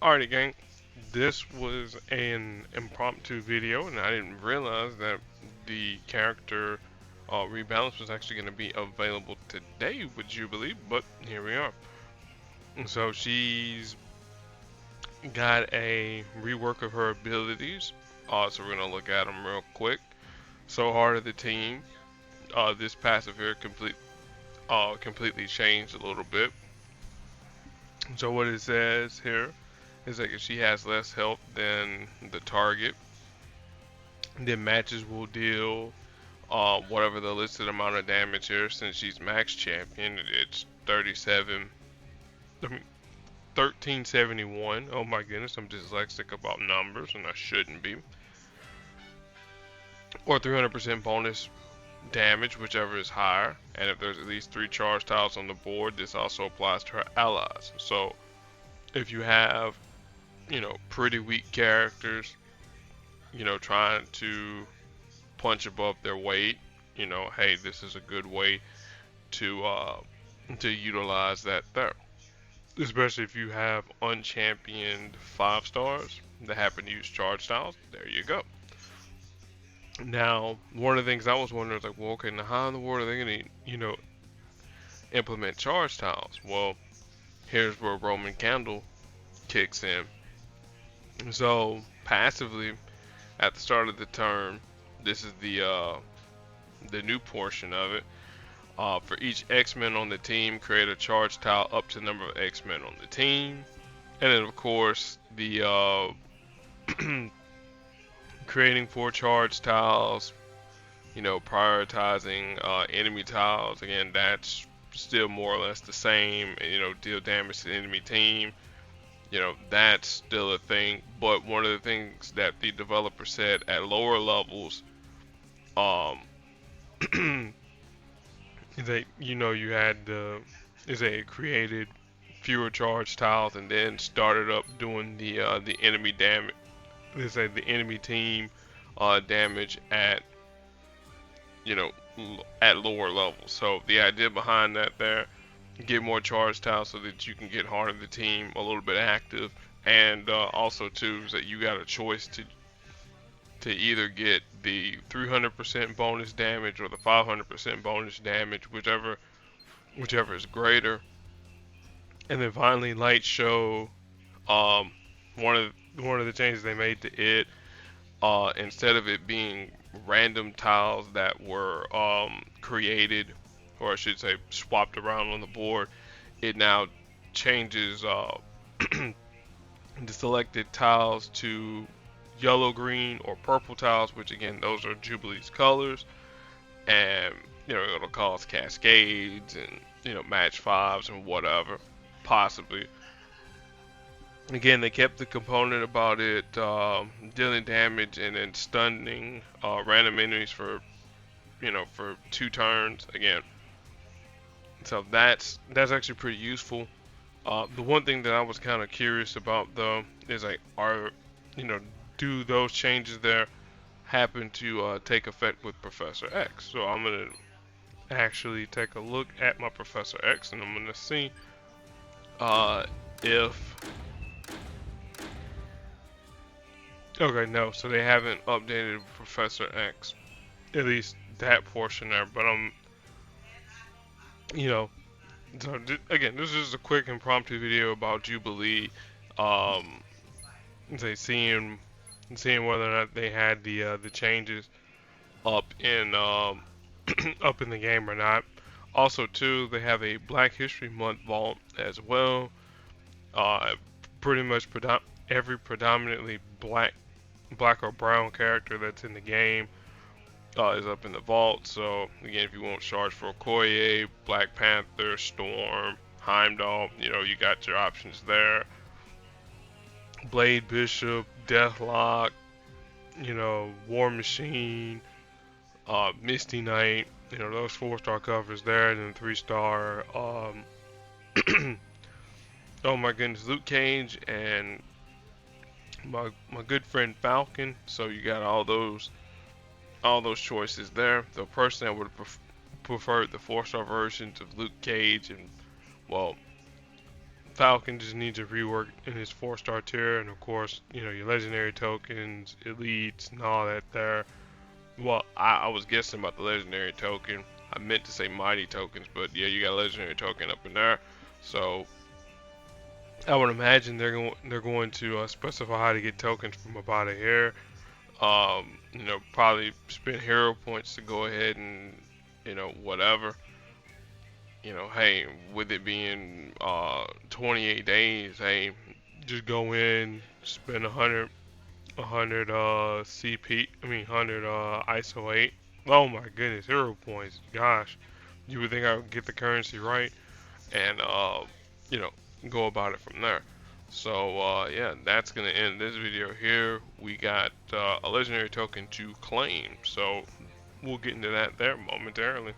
Alrighty, gang. This was an impromptu video, and I didn't realize that the character Rebalance was actually going to be available today with Jubilee, but here we are. And so she's got a rework of her abilities. So we're going to look at them real quick. So Heart of the Team. This passive here completely changed a little bit. So what it says here is that if she has less health than the target, then matches will deal whatever the listed amount of damage here. Since she's max champion, it's 37. I mean, 1371. Oh my goodness, I'm dyslexic about numbers, and I shouldn't be. Or 300% bonus damage, whichever is higher. And if there's at least 3 charge tiles on the board, this also applies to her allies. So if you have, pretty weak characters, trying to punch above their weight, hey, this is a good way to utilize that there. Especially if you have unchampioned 5 stars that happen to use charge styles. There you go. Now, one of the things I was wondering is like, well, okay, now how in the world are they gonna, implement charge tiles? Well, here's where Roman Candle kicks in. So passively, at the start of the turn, this is the new portion of it. For each X-Men on the team, create a charge tile up to the number of X-Men on the team. And then, of course, the creating 4 charge tiles, prioritizing enemy tiles. Again, that's still more or less the same. Deal damage to the enemy team. That's still a thing. But one of the things that the developer said at lower levels, is that you had it created fewer charge tiles and then started up doing the enemy damage. They say the enemy team damage at at lower levels. So the idea behind that there, get more charge tiles so that you can get Heart of the Team a little bit active, and also too is that you got a choice to either get the 300% bonus damage or the 500% bonus damage, whichever is greater. And then finally, Light Show. One of the changes they made to it, instead of it being random tiles that were created, or I should say swapped around on the board, it now changes the selected tiles to yellow, green, or purple tiles, which again, those are Jubilee's colors. And it'll cause cascades and match 5s and whatever, possibly. Again, they kept the component about it dealing damage and then stunning random enemies for 2 turns. Again, so that's actually pretty useful. The one thing that I was kind of curious about though is like, do those changes there happen to take effect with Professor X? So I'm gonna actually take a look at my Professor X, and I'm gonna see if. Okay, no, so they haven't updated Professor X, at least that portion there. But so again, this is a quick impromptu video about Jubilee. They seeing whether or not they had the changes up in up in the game or not. Also, too, they have a Black History Month vault as well. Pretty much every predominantly black or brown character that's in the game is up in the vault. So again, if you want charge for Okoye, Black Panther, Storm, Heimdall, you got your options there. Blade Bishop, Deathlock, War Machine, Misty Knight, those 4-star covers there, and then 3-star. Oh my goodness, Luke Cage and my good friend Falcon. So you got all those choices there. The person that would prefer the 4-star versions of Luke Cage and, well, Falcon just needs a rework in his 4-star tier, and of course, you know, your legendary tokens, elites, and all that there. Well, I was guessing about the legendary token. I meant to say mighty tokens, but yeah, you got a legendary token up in there. So I would imagine they're going to specify how to get tokens from about here. You know, probably spend hero points to go ahead and, you know, whatever. You know, hey, with it being 28 days, hey, just go in, spend 100 CP, I mean 100 ISO 8. Oh my goodness, hero points. Gosh, you would think I would get the currency right and you know, go about it from there. So yeah, that's gonna end this video here. We got a legendary token to claim, so we'll get into that there momentarily.